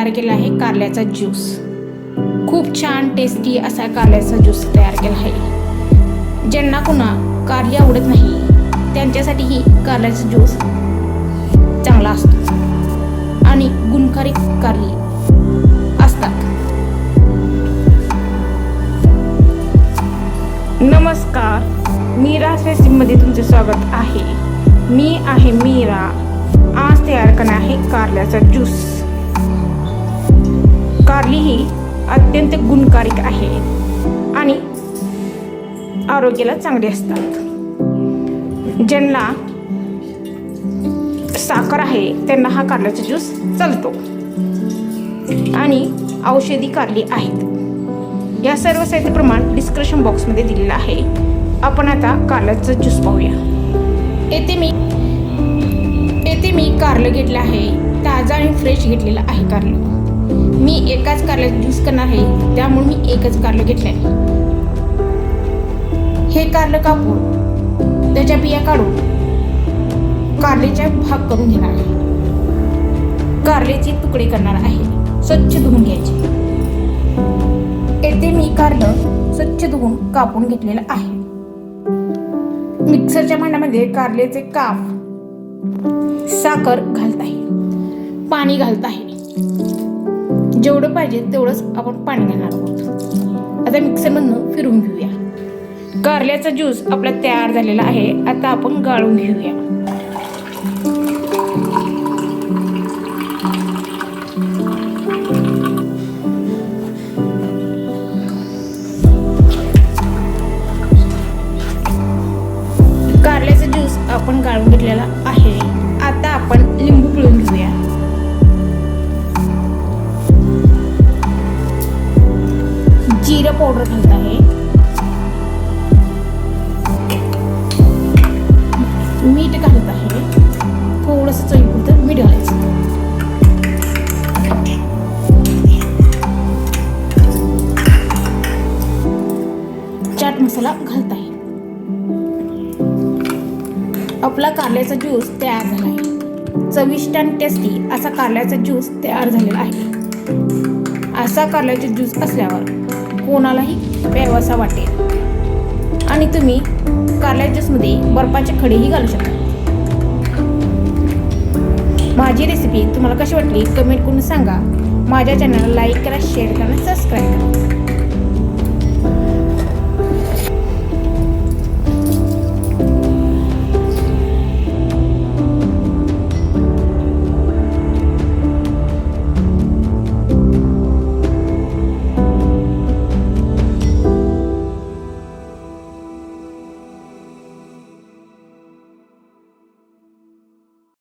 तयार केला आहे कारल्याचा ज्यूस। खूप छान टेस्टी असा कारल्याचा ज्यूस तयार केला आहे। ज्यांना कुणा कारली आवडत नाही त्यांच्यासाठी ही कारल्याचा ज्यूस चांगला असतो आणि गुणकारी कारली असतात। नमस्कार, मीरा's रेसिपीमध्ये तुमचे स्वागत आहे। मी आहे मीरा। आज तयार करणार आहे कारल्याचा ज्यूस। कारली ही अत्यंत गुणकारी आहे आणि आरोग्याला चांगली असतात। ज्यांना साखर आहे त्यांना हा कारल्याचा ज्यूस चालतो आणि औषधी कारली आहेत। या सर्व साहित्य प्रमाण डिस्क्रिप्शन बॉक्समध्ये दिलेलं आहे। आपण आता कारल्याचा ज्यूस पाहूया। येथे मी कारलं घेतलं आहे, ताजा आणि फ्रेश घेतलेलं आहे कारलं। मी एकाच कारल्याचा ज्यूस करणार आहे, त्यामुळे मी एकच कारलं घेतलं आहे। हे कारलं कापून त्याच्या बिया काढून कारल्याचा भाग करून घेणार आहे। कारल्याचे तुकडे करणार आहे, स्वच्छ धुवून घ्यायचे। येथे मी कारलं स्वच्छ धुवून कापून घेतलेलं आहे। मिक्सरच्या भांड्यामध्ये कारल्याचे काप, साखर घालत आहे, पाणी घालत आहे। जेवढं पाहिजे तेवढंच आपण पाणी घालणार आहोत। आता मिक्सरमधून फिरवून घेऊया। कारल्याचा ज्यूस आपला तयार झालेला आहे। आता आपण गाळून घेऊया। कारल्याचा ज्यूस आपण गाळून घेतलेला आहे। आता आपण लिंबू पिळून घेऊया। जिरा पावडर घालत आहे, मीठ घालत आहे, थोडंसं चवीपुरतं मीठ घालायचं। चाट मसाला घालत आहे। आपला कारल्याचा ज्यूस तयार झाला आहे। चविष्ट आणि टेस्टी असा कारल्याचा ज्यूस तयार झालेला आहे। असा कारल्याचा ज्यूस असल्यावर कोणालाही प्यावासा वाटेल आणि तुम्ही कारल्या ज्यूसमध्ये बर्फाचे खडेही घालू शकता। माझी रेसिपी तुम्हाला कशी वाटली कमेंट करून सांगा। माझ्या चॅनलला लाईक करा, शेअर करा, सबस्क्राईब करा।